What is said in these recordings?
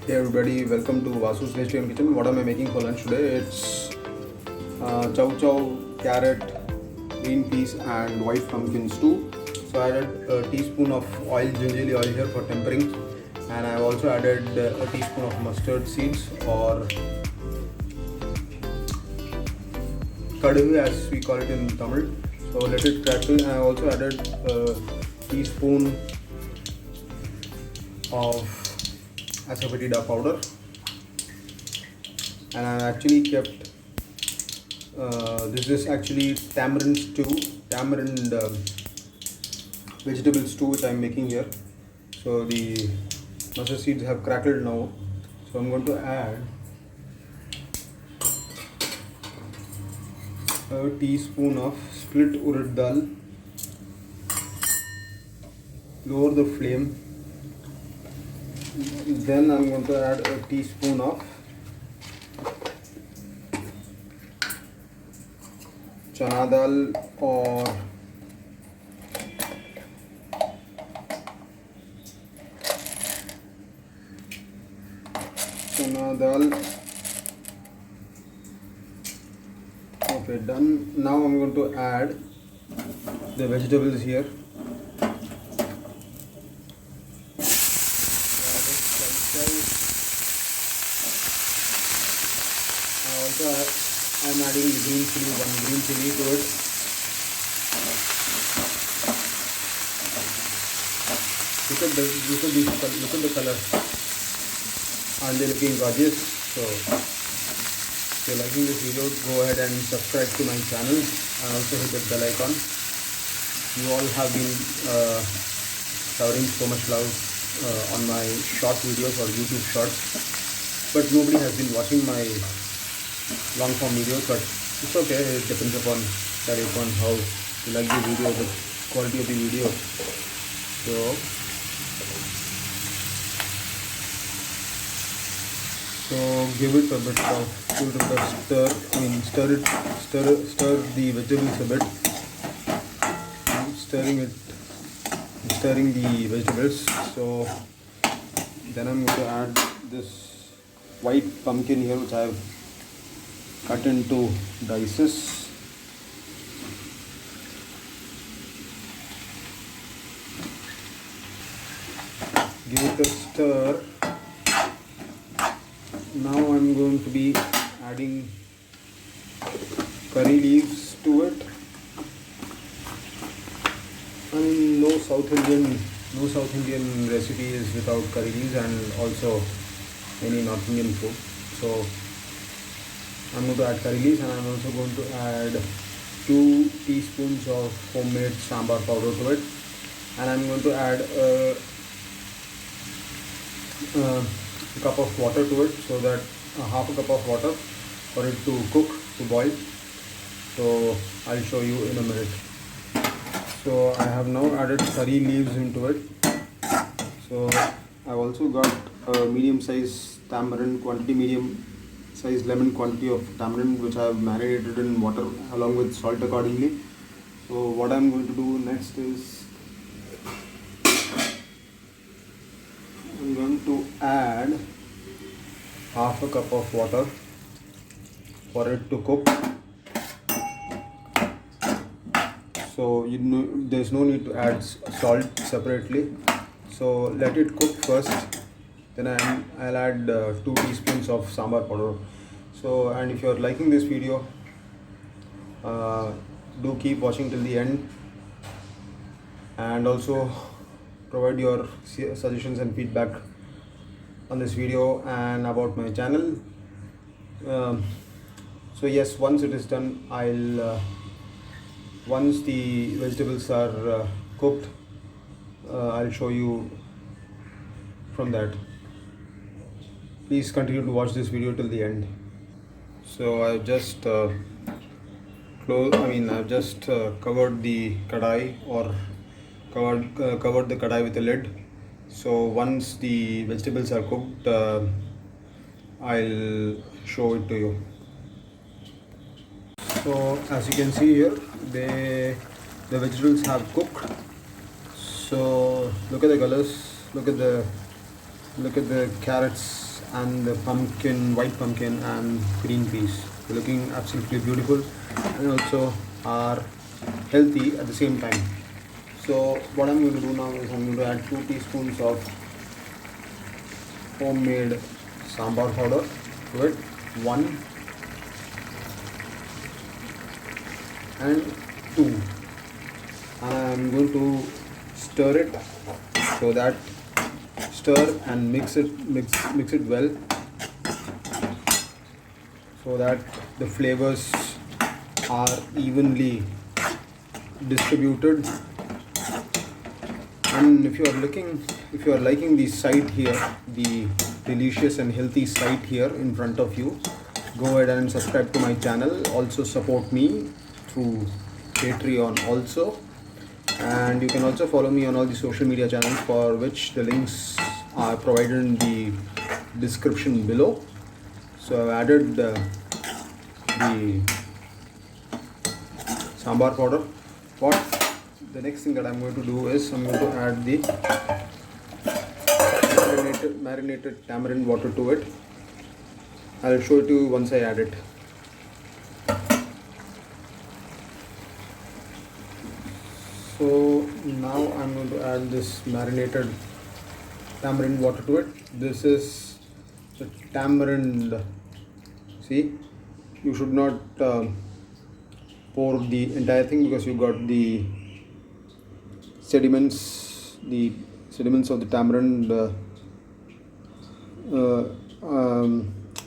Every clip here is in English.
Hey everybody, welcome to Vasu's Vegetarian Kitchen. What am I making for lunch today? It's chow chow, carrot, green peas and white pumpkin stew. So I added a teaspoon of oil, gingelly oil here for tempering, and I also added a teaspoon of mustard seeds or kadu as we call it in Tamil. So let it crackle, and I also added a teaspoon of Asafoetida Powder, and I actually kept this is actually tamarind stew, tamarind vegetable stew which I am making here. So the mustard seeds have crackled now, so I'm going to add a teaspoon of split Urid Dal. Lower the flame. Then I'm going to add a teaspoon of Chana Dal or Chana Dal. Okay, done. Now I'm going to add the vegetables here. Also, I'm adding green chilli, one green chilli to it. Look at the color. And they're looking gorgeous. So, if you're liking this video, go ahead and subscribe to my channel and also hit the bell icon. You all have been showering so much love on my short videos or YouTube shorts, but nobody has been watching my long form videos. But it's okay, it depends upon how you like the video, the quality of the video. So give it a bit of stir. Stir the vegetables a bit. Stirring the vegetables. So then I'm going to add this white pumpkin here, which I have cut into dices. Give it a stir. Now I'm going to be adding curry leaves to it. I mean, no South Indian recipe is without curry leaves, and also any North Indian food. So I'm going to add curry leaves, and I'm also going to add 2 teaspoons of homemade Sambhar powder to it, and I'm going to add a cup of water to it, so that half a cup of water for it to cook, to boil. So I'll show you in a minute. So I have now added curry leaves into it. So I've also got a medium size tamarind quantity, medium size lemon quantity of tamarind, which I have marinated in water along with salt accordingly. So what I'm going to do next is I'm going to add half a cup of water for it to cook. So there's no need to add salt separately. So let it cook first. Then I'll add 2 teaspoons of Sambhar powder. So, and if you're liking this video, do keep watching till the end, and also provide your suggestions and feedback on this video and about my channel. So yes, once it is done, once the vegetables are cooked, I'll show you from that. Please continue to watch this video till the end. So I've just covered the kadai, or covered the kadai with a lid. So once the vegetables are cooked, I'll show it to you. So as you can see here, the vegetables have cooked. So look at the colors, look at the carrots and the pumpkin, white pumpkin and green peas. They're looking absolutely beautiful and also are healthy at the same time. So what I'm going to do now is I'm going to add 2 teaspoons of homemade Sambhar powder to it, 1 and 2, and I'm going to stir it, so that stir and mix it well, so that the flavors are evenly distributed. And if you are liking the side here, the delicious and healthy side here in front of you, go ahead and subscribe to my channel. Also support me through Patreon also, and you can also follow me on all the social media channels, for which the links are provided in the description below. So I've added the sambar powder. The next thing that I'm going to do is I'm going to add the marinated tamarind water to it. I'll show it to you once I add it. So now I'm going to add this marinated tamarind water to it. This is the tamarind. See, you should not pour the entire thing, because you got the sediments of the tamarind,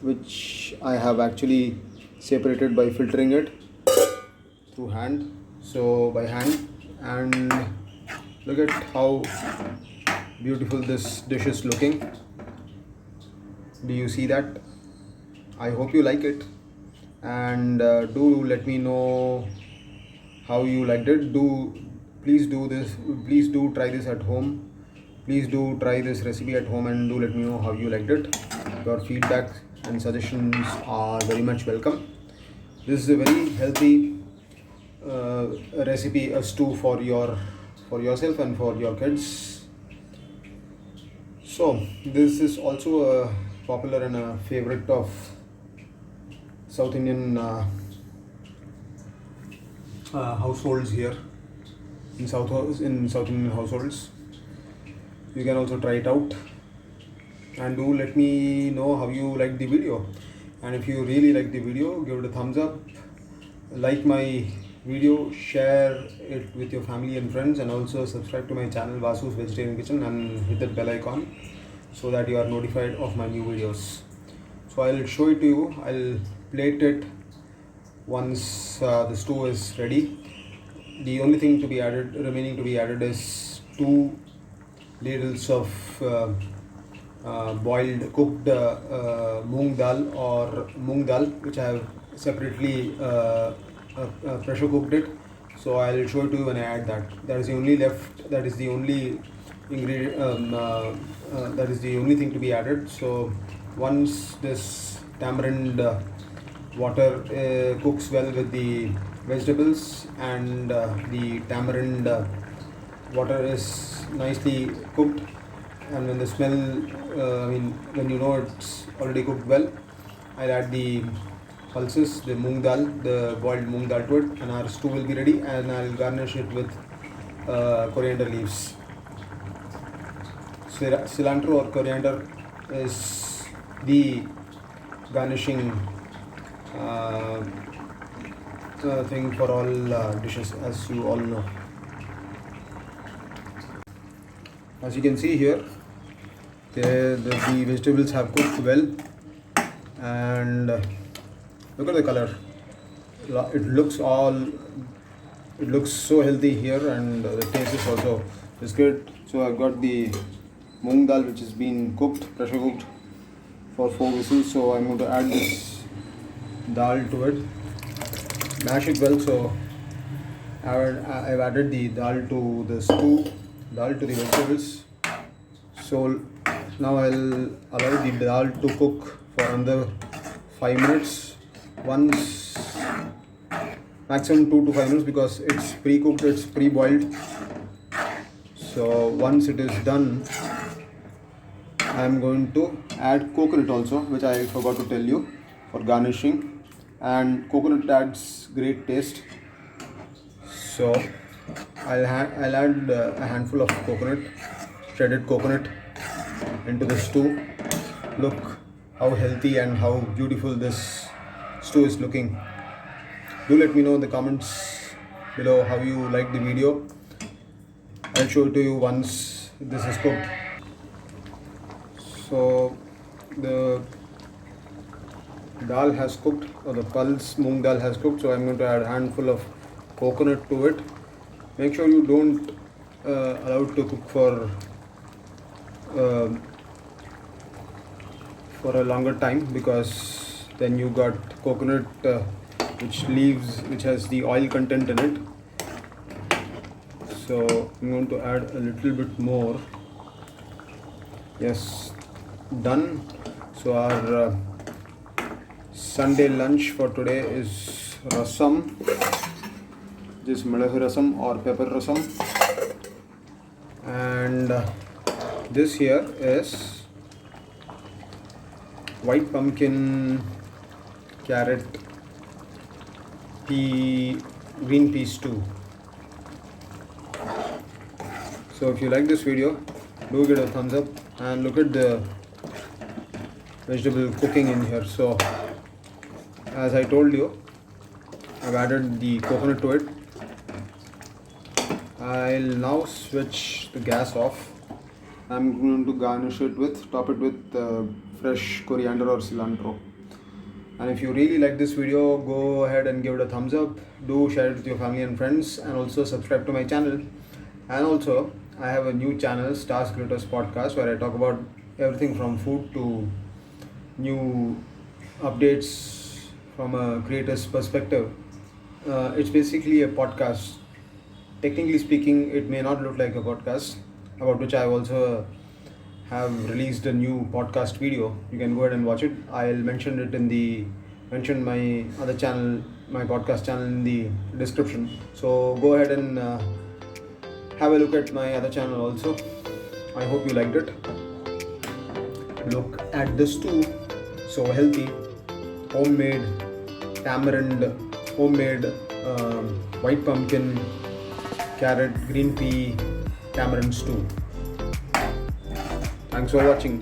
which I have actually separated by filtering it through hand. So by hand, and look at how beautiful this dish is looking. Do you see that? I hope you like it, and do let me know how you liked it. Please do try this at home. Please do try this recipe at home, and do let me know how you liked it. Your feedback and suggestions are very much welcome. This is a very healthy recipe, a stew for yourself and for your kids. So this is also a popular and a favorite of South Indian households here in South Indian households. You can also try it out, and do let me know how you like the video. And if you really like the video, give it a thumbs up, like my video, share it with your family and friends, and also subscribe to my channel Vasu's Vegetarian Kitchen, and hit that bell icon so that you are notified of my new videos. So I'll show it to you. I'll plate it once the stew is ready. The only thing remaining to be added is 2 ladles of boiled cooked moong dal, which I have separately pressure cooked it. So I'll show it to you when I add that. That is the only ingredient. That is the only thing to be added. So once this tamarind water cooks well with the vegetables, and the tamarind water is nicely cooked, and when the smell, when you know it's already cooked well, I'll add the pulses, the boiled moong dal to it, and our stew will be ready, and I'll garnish it with coriander leaves. Cilantro or coriander is the garnishing thing for all dishes, as you all know. As you can see here, the vegetables have cooked well, and look at the color. It looks so healthy here, and the taste is also good. So I've got the moong dal, which has been pressure cooked for 4 whistles. So I'm going to add this dal to it, mash it well. So I've added the dal to the stew, dal to the vegetables. So now I'll allow the dal to cook for another 5 minutes. Once, maximum 2 to 5 minutes, because it's pre-cooked, it's pre-boiled. So once it is done, I'm going to add coconut also, which I forgot to tell you, for garnishing, and coconut adds great taste. So I'll add a handful of coconut, shredded coconut, into the stew. Look how healthy and how beautiful this stew is looking. Do let me know in the comments below how you like the video. I'll show it to you once this is cooked. So the dal has cooked, or the pulse moong dal has cooked, so I'm going to add a handful of coconut to it. Make sure you don't allow it to cook for a longer time, because then you got coconut which has the oil content in it. So I'm going to add a little bit more. Yes, done. So our Sunday lunch for today is rasam, this milagu rasam or pepper rasam, and this here is white pumpkin, carrot, green pea stew. So if you like this video, do give it a thumbs up, and look at the vegetable cooking in here. So as I told you, I've added the coconut to it. I'll now switch the gas off. I'm going to garnish it with, top it with fresh coriander or cilantro. And if you really like this video, go ahead and give it a thumbs up. Do share it with your family and friends, and also subscribe to my channel. And also, I have a new channel, Stars Creators Podcast, where I talk about everything from food to new updates from a creator's perspective. It's basically a podcast. Technically speaking, it may not look like a podcast, about which I also have released a new podcast video. You can go ahead and watch it. I'll mention my other channel, my podcast channel, in the description. So go ahead and have a look at my other channel also. I hope you liked it. Look at this stew, so healthy, homemade tamarind, homemade white pumpkin, carrot, green pea, tamarind stew. Thanks for watching.